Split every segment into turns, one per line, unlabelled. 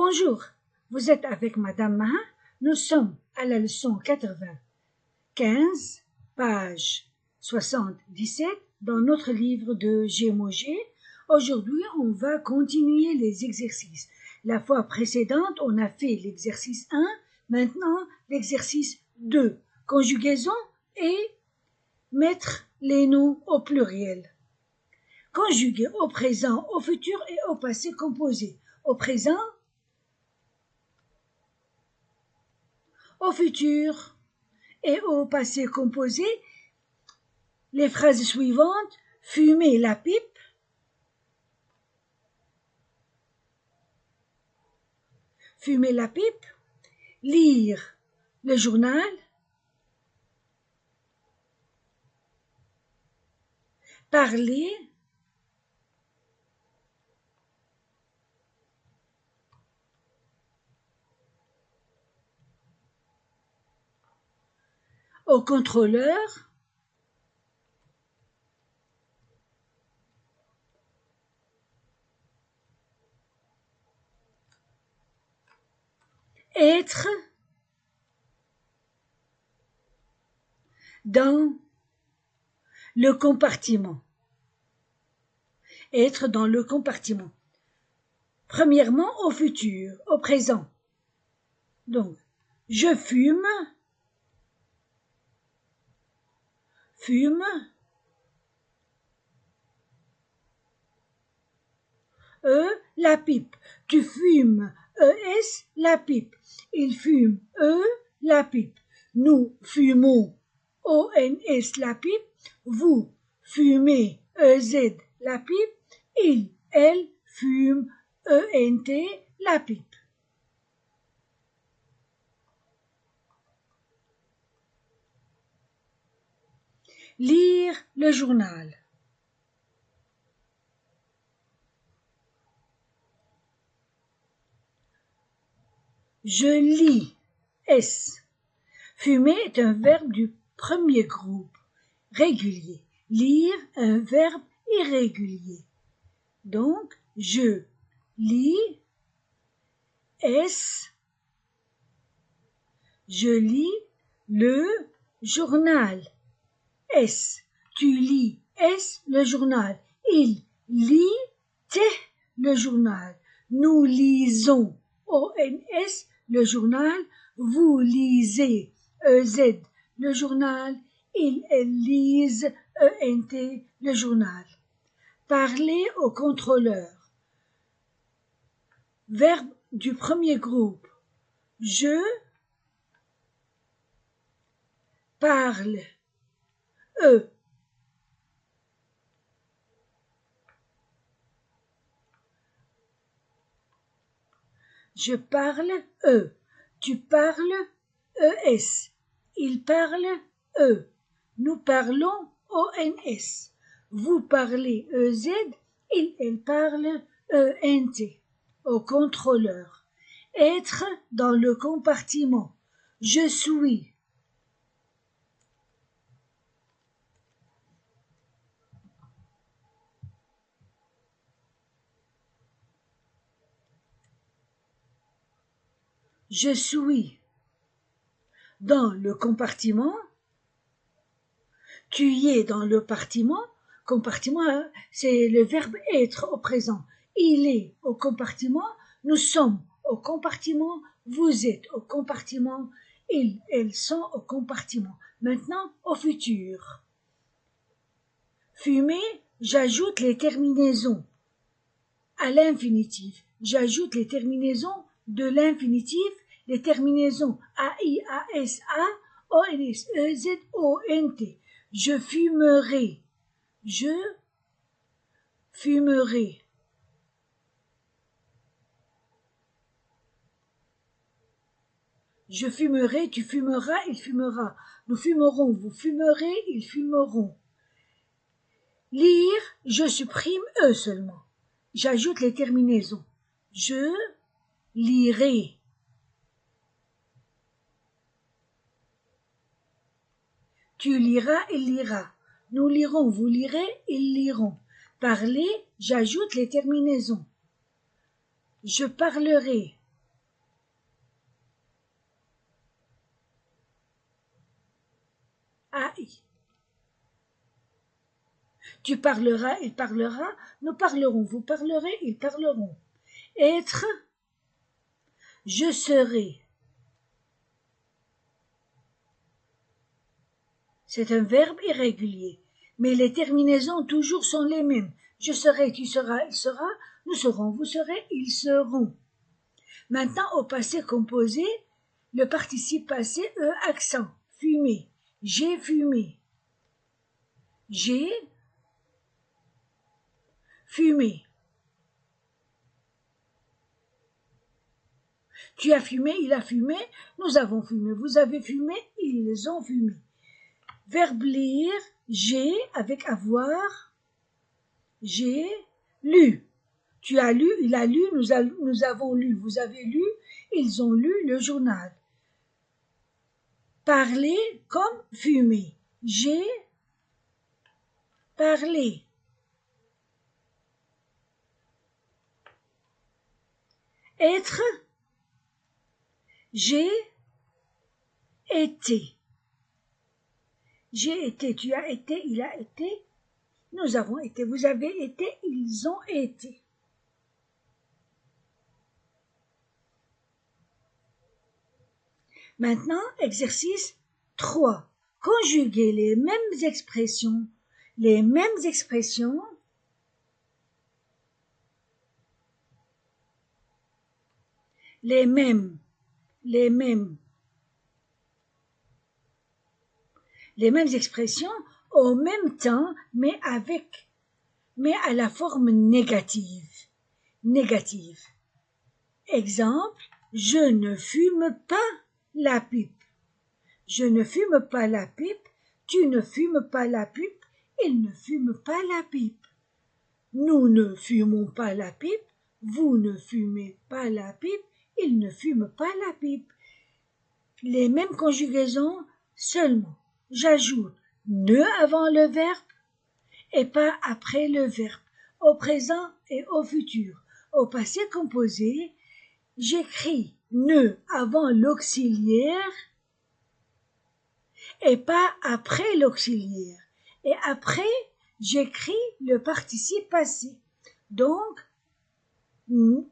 Bonjour, vous êtes avec Madame Maha. Nous sommes à la leçon 95, page 77 dans notre livre de Gémogé. Aujourd'hui, on va continuer les exercices. La fois précédente, on a fait l'exercice 1, maintenant l'exercice 2, conjugaison et mettre les noms au pluriel. Conjuguer au présent, au futur et au passé composé. Au présent, au futur et au passé composé, les phrases suivantes: fumer la pipe, fumer la pipe, lire le journal, parler, au contrôleur, être dans le compartiment. Être dans le compartiment. Premièrement, au futur, au présent. Donc, je fume, fume, la pipe. Tu fumes, ES, la pipe. Il fume, la pipe. Nous fumons, ONS, la pipe. Vous fumez, EZ, la pipe. Il, elle fume, ENT, la pipe. Lire le journal. Je lis, S. Fumer est un verbe du premier groupe, régulier. Lire, un verbe irrégulier. Donc, je lis, S. Je lis le journal, S. Tu lis, S, le journal. Il lit, T, le journal. Nous lisons, ONS, le journal. Vous lisez, EZ, le journal. Ils, elles lisent, ENT, le journal. Parler au contrôleur. Verbe du premier groupe. Je parle, E. Je parle, E. Tu parles, ES. Il parle, E. Nous parlons, ONS. Vous parlez, EZ. Il, elle parle, ENT. Au contrôleur. Être dans le compartiment. Je suis. Je suis dans le compartiment. Tu y es dans le compartiment. Compartiment, c'est le verbe être au présent. Il est au compartiment. Nous sommes au compartiment. Vous êtes au compartiment. Ils, elles sont au compartiment. Maintenant, au futur. Fumer, j'ajoute les terminaisons à l'infinitif. J'ajoute les terminaisons de l'infinitif, les terminaisons AI, AS, A, ONS, EZ, ONT. Je fumerai. Je fumerai. Je fumerai, tu fumeras, il fumera. Nous fumerons, vous fumerez, ils fumeront. Lire, je supprime E seulement. J'ajoute les terminaisons. Je lirai. Tu liras, il lira. Nous lirons, vous lirez, ils liront. Parler, j'ajoute les terminaisons. Je parlerai. Tu parleras, il parlera, nous parlerons, vous parlerez, ils parleront. Être, je serai. C'est un verbe irrégulier, mais les terminaisons toujours sont les mêmes. Je serai, tu seras, il sera, nous serons, vous serez, ils seront. Maintenant, au passé composé, le participe passé, accent, fumé. J'ai fumé. J'ai fumé. Tu as fumé, il a fumé, nous avons fumé, vous avez fumé, ils ont fumé. Verbe lire, j'ai avec avoir, j'ai lu. Tu as lu, il a lu, nous avons lu, vous avez lu, ils ont lu le journal. Parler comme fumer. J'ai parlé. Être, j'ai été. J'ai été, tu as été, il a été, nous avons été, vous avez été, ils ont été. Maintenant, exercice 3. Conjuguer les mêmes expressions, les mêmes expressions les mêmes expressions au même temps, mais à la forme négative. Exemple, je ne fume pas la pipe. Je ne fume pas la pipe, tu ne fumes pas la pipe, il ne fume pas la pipe. Nous ne fumons pas la pipe, vous ne fumez pas la pipe, il ne fume pas la pipe. Les mêmes conjugaisons seulement. J'ajoute ne avant le verbe et pas après le verbe, au présent et au futur. Au passé composé, j'écris ne avant l'auxiliaire et pas après l'auxiliaire. Et après, j'écris le participe passé. Donc,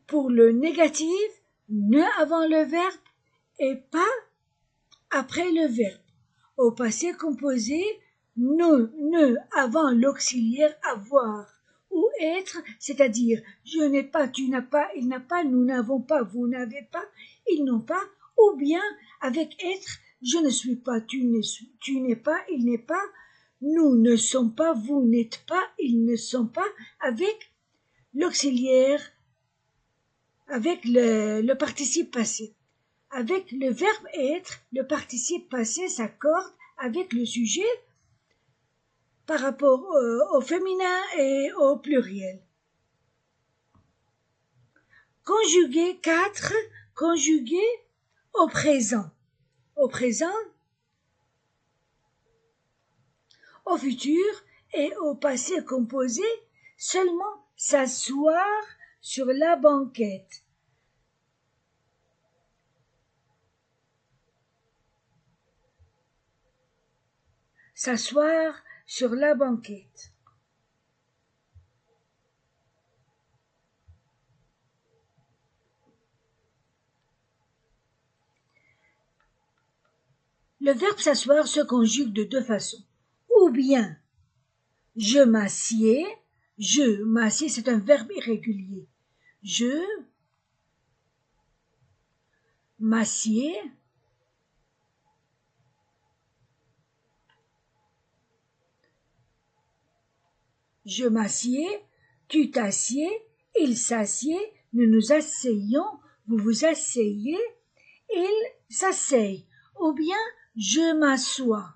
pour le négatif, ne avant le verbe et pas après le verbe. Au passé composé, ne avant l'auxiliaire avoir ou être, c'est-à-dire je n'ai pas, tu n'as pas, il n'a pas, nous n'avons pas, vous n'avez pas, ils n'ont pas, ou bien avec être, je ne suis pas, tu n'es pas, il n'est pas, nous ne sommes pas, vous n'êtes pas, ils ne sont pas, avec l'auxiliaire, avec le participe passé. Avec le verbe être, le participe passé s'accorde avec le sujet par rapport au féminin et au pluriel. Conjuguer 4, conjuguer au présent. Au présent, au futur et au passé composé, seulement s'asseoir sur la banquette. S'asseoir sur la banquette. Le verbe s'asseoir se conjugue de deux façons. Ou bien je m'assieds, c'est un verbe irrégulier. Je m'assieds, je m'assieds, tu t'assieds, il s'assied, nous nous asseyons, vous vous asseyez, il s'asseye. Ou bien je m'assois.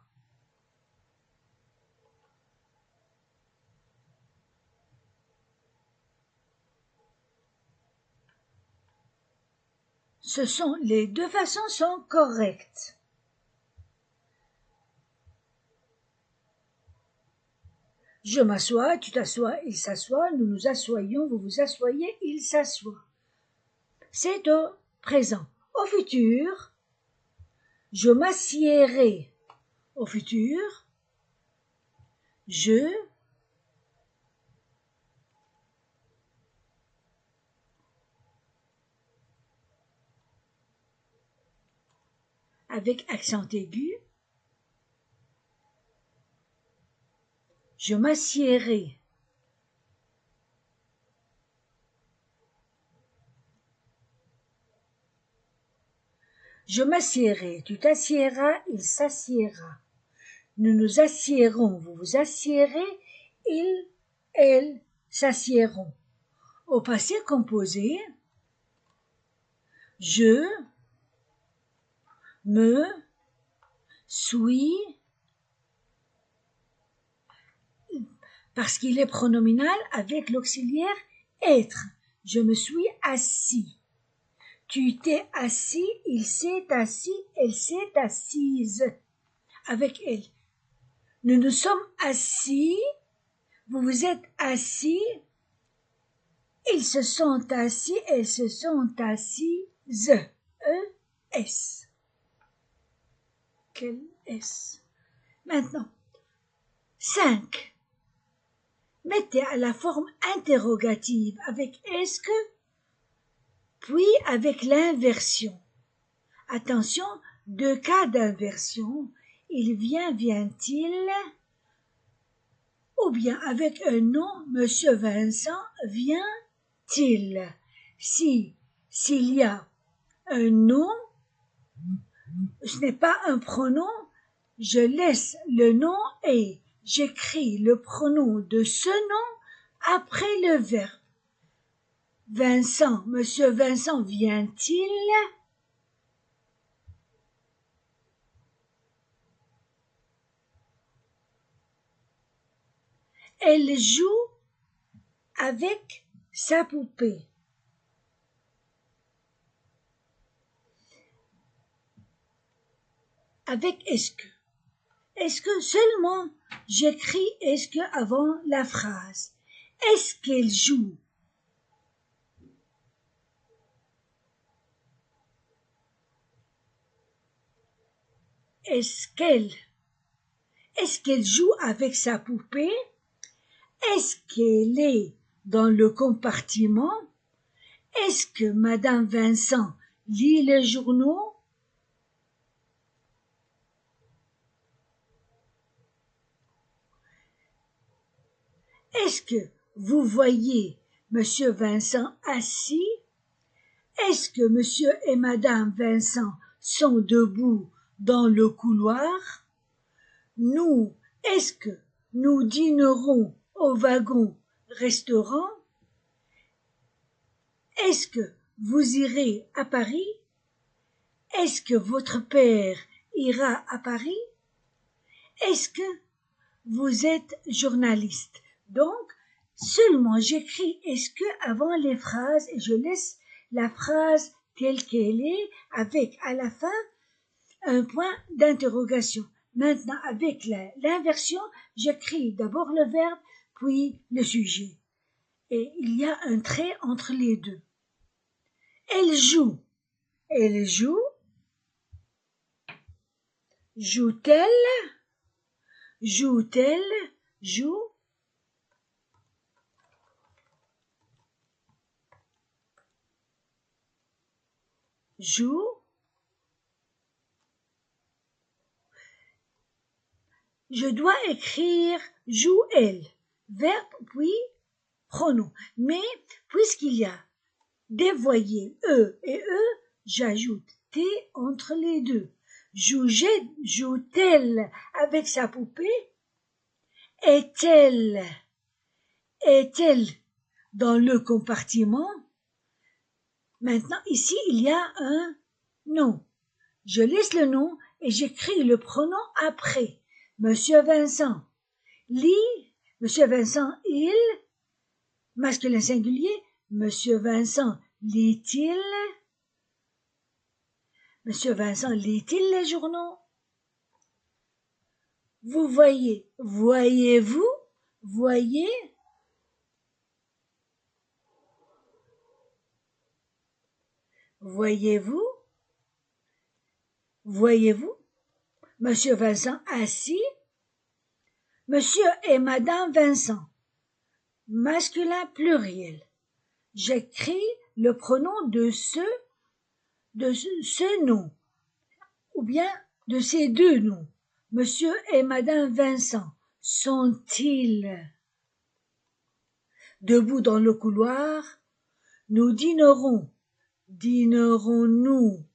Les deux façons sont correctes. Je m'assois, tu t'assois, il s'assoit, nous nous assoyons, vous vous assoyez, il s'assoit. C'est au présent. Au futur, je m'assiérai. Au futur, je avec accent aigu. Je m'assiérai. Je m'assiérai, tu t'assiéras, il s'assiera. Nous nous assiérons, vous vous assiérez, ils, elles s'assiéront. Au passé composé, je me suis, parce qu'il est pronominal avec l'auxiliaire être. Je me suis assis. Tu t'es assis, il s'est assis, elle s'est assise. Avec elle. Nous nous sommes assis, vous vous êtes assis, ils se sont assis, elles se sont assises. E-S. Quel S? Maintenant, 5. Mettez à la forme interrogative avec est-ce que, puis avec l'inversion. Attention, 2 cas d'inversion. Il vient, vient-il, ou bien avec un nom, Monsieur Vincent vient-il. S'il y a un nom, ce n'est pas un pronom, je laisse le nom et j'écris le pronom de ce nom après le verbe. Vincent, Monsieur Vincent vient-il? Elle joue avec sa poupée. Avec est-ce que? Est-ce que seulement j'écris est-ce que avant la phrase? Est-ce qu'elle joue? Est-ce qu'elle joue avec sa poupée? Est-ce qu'elle est dans le compartiment? Est-ce que Madame Vincent lit les journaux? Est-ce que vous voyez Monsieur Vincent assis? Est-ce que Monsieur et Madame Vincent sont debout dans le couloir? Nous, est-ce que nous dînerons au wagon-restaurant? Est-ce que vous irez à Paris? Est-ce que votre père ira à Paris? Est-ce que vous êtes journaliste? Donc, seulement j'écris est-ce que avant les phrases et je laisse la phrase telle qu'elle est avec à la fin un point d'interrogation. Maintenant, avec l'inversion, j'écris d'abord le verbe, puis le sujet. Et il y a un trait entre les deux. Elle joue. Elle joue. Joue-t-elle? Joue-t-elle? Joue. Joue. Je dois écrire joue-elle, verbe puis pronom. Mais puisqu'il y a des voyelles E et E, j'ajoute T entre les deux. Joue-t-elle avec sa poupée? Est-elle dans le compartiment? Maintenant, ici, il y a un nom. Je laisse le nom et j'écris le pronom après. Monsieur Vincent lit, Monsieur Vincent il, masculin singulier, Monsieur Vincent lit-il? Monsieur Vincent lit-il les journaux? Vous voyez, voyez-vous, voyez? Voyez-vous? Voyez-vous? Monsieur Vincent assis? Monsieur et Madame Vincent. Masculin pluriel. J'écris le pronom de ce nom. ou bien de ces deux noms, Monsieur et Madame Vincent, sont-ils debout dans le couloir? Nous dînerons. Dînerons-nous?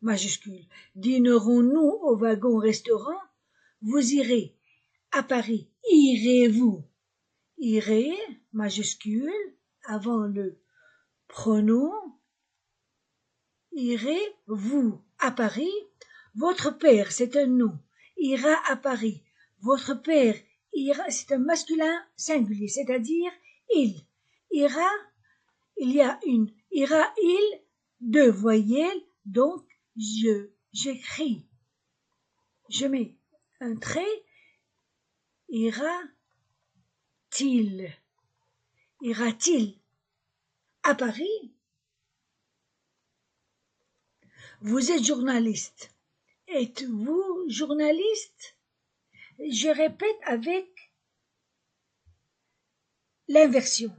Majuscule. Dînerons-nous au wagon-restaurant? Vous irez. À Paris. Irez-vous? Irez, majuscule, avant le pronom. Irez-vous à Paris? Votre père, c'est un nom. Ira à Paris. Votre père ira, c'est un masculin singulier, c'est-à-dire il. Ira, il y a une. Ira, il, deux voyelles, donc j'écris. Je mets un trait. Ira-t-il? Ira-t-il à Paris? Vous êtes journaliste. Êtes-vous journaliste? Je répète avec l'inversion.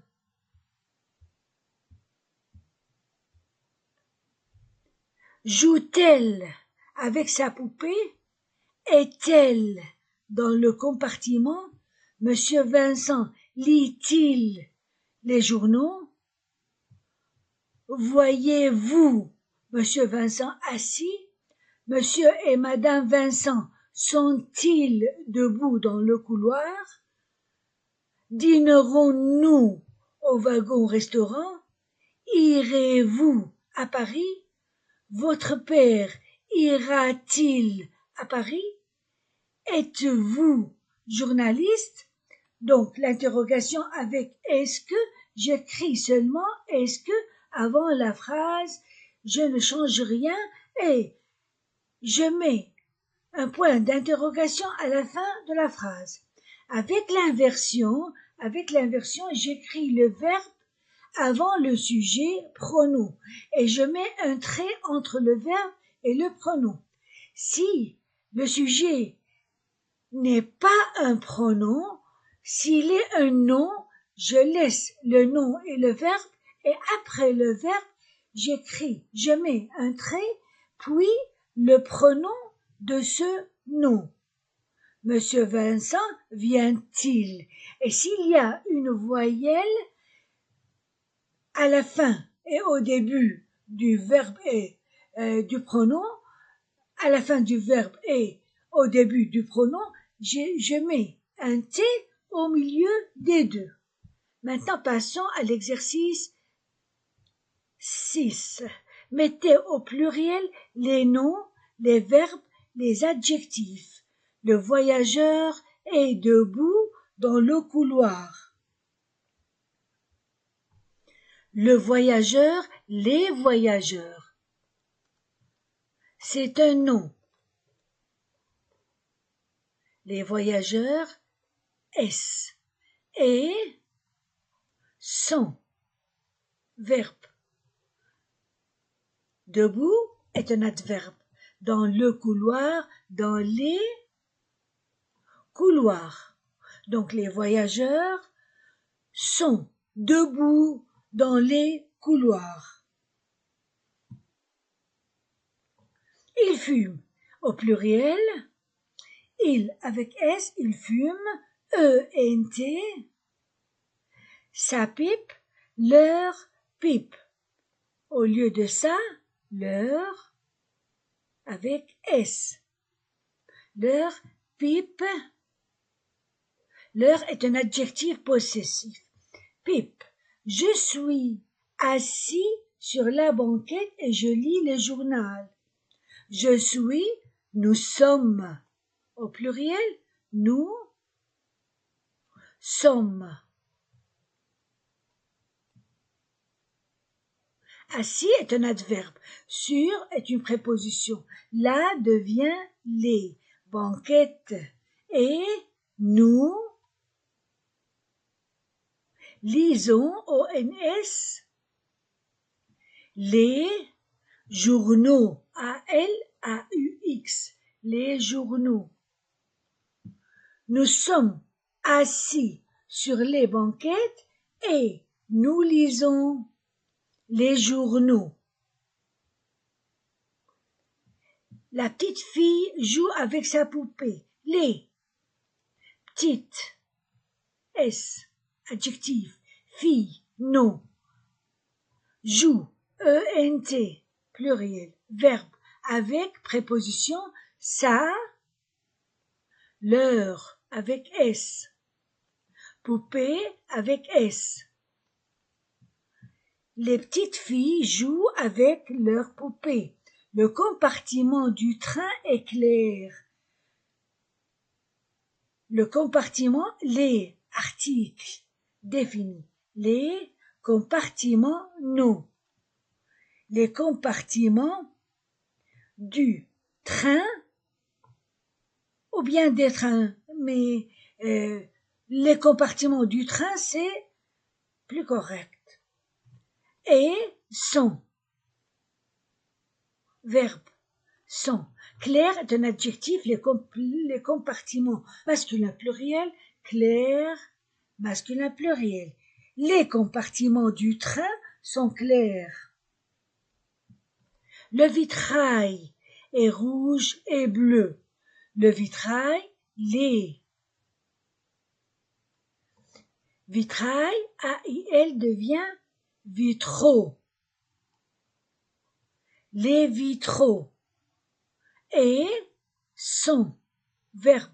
Joue-t-elle avec sa poupée? Est-elle dans le compartiment? Monsieur Vincent lit-il les journaux? Voyez-vous Monsieur Vincent assis? Monsieur et Madame Vincent sont-ils debout dans le couloir? Dînerons-nous au wagon-restaurant? Irez-vous à Paris? Votre père ira-t-il à Paris? Êtes-vous journaliste? Donc l'interrogation avec est-ce que, j'écris seulement est-ce que avant la phrase, je ne change rien et je mets un point d'interrogation à la fin de la phrase. Avec l'inversion, j'écris le verbe avant le sujet pronom et je mets un trait entre le verbe et le pronom. Si le sujet n'est pas un pronom, s'il est un nom, je laisse le nom et le verbe et après le verbe, je mets un trait, puis le pronom de ce nom. Monsieur Vincent vient-il? Et s'il y a une voyelle à la fin et au début du verbe et du pronom, à la fin du verbe et au début du pronom, je mets un T au milieu des deux. Maintenant, passons à l'exercice 6. Mettez au pluriel les noms, les verbes, les adjectifs. Le voyageur est debout dans le couloir. Le voyageur, les voyageurs. C'est un nom. Les voyageurs, est. Et sont. Verbe. Debout est un adverbe. Dans le couloir, dans les couloirs. Donc les voyageurs sont debout dans les couloirs. Il fume. Au pluriel, il avec S, il fume, E-N-T. Sa pipe, leur pipe. Au lieu de ça, leur avec S. Leur pipe. Leur est un adjectif possessif. Pipe. Je suis assis sur la banquette et je lis le journal. Je suis, nous sommes. Au pluriel, nous sommes. Assis est un adverbe. Sur est une préposition. Là devient les. Banquette. Et nous lisons ONS les journaux. A-L-A-U-X. Les journaux. Nous sommes assis sur les banquettes et nous lisons. les journaux. La petite fille joue avec sa poupée. Les petite, S, adjectif, fille, nom. Joue, E-N-T, pluriel, verbe, avec préposition ça, leur, avec S, poupée, avec S. Les petites filles jouent avec leurs poupées. Le compartiment du train est clair. Le compartiment, les articles définis. Les compartiments, non. Les compartiments du train ou bien des trains, mais les compartiments du train, c'est plus correct. Et sont, verbe, sont. Clair est un adjectif, les compartiments masculin pluriel, clair, masculin pluriel. Les compartiments du train sont clairs. Le vitrail est rouge et bleu. Le vitrail, les. Vitrail, A-I-L devient vitraux. Les vitraux. Et sont, verbe.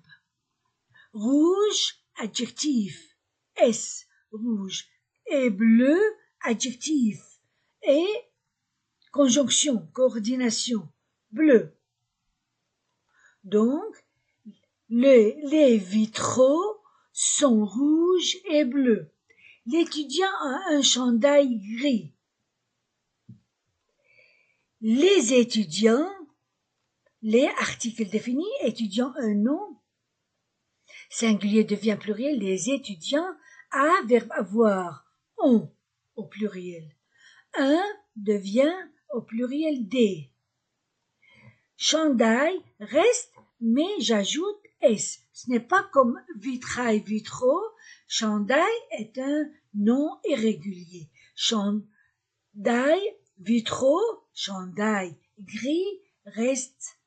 Rouge, adjectif. S, rouge. Et bleu, adjectif. Et conjonction, coordination, bleu. Donc, les vitraux sont rouges et bleus. L'étudiant a un chandail gris. Les étudiants, les articles définis, étudiant un nom, singulier devient pluriel, les étudiants, a, verbe avoir, ont, au pluriel. Un devient au pluriel des. Chandail reste, mais j'ajoute S. Ce n'est pas comme vitrail, vitraux. Chandail est un nom irrégulier. Chandail, vitraux, chandail, gris reste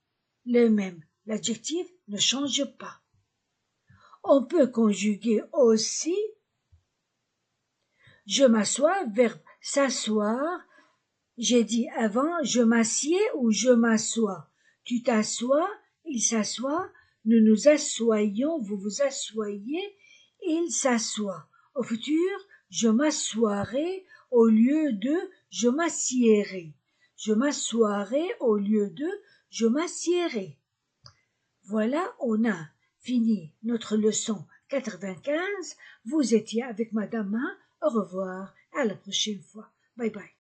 le même. L'adjectif ne change pas. On peut conjuguer aussi je m'assois, verbe s'asseoir. J'ai dit avant je m'assieds ou je m'assois. Tu t'assois, il s'assoit, nous nous assoyons, vous vous assoyez, il s'assoit. Au futur, je m'assoirai au lieu de je m'assiérai. Je m'assoirai au lieu de je m'assiérai. Voilà, on a fini notre leçon 95. Vous étiez avec Madame. Au revoir, à la prochaine fois. Bye bye.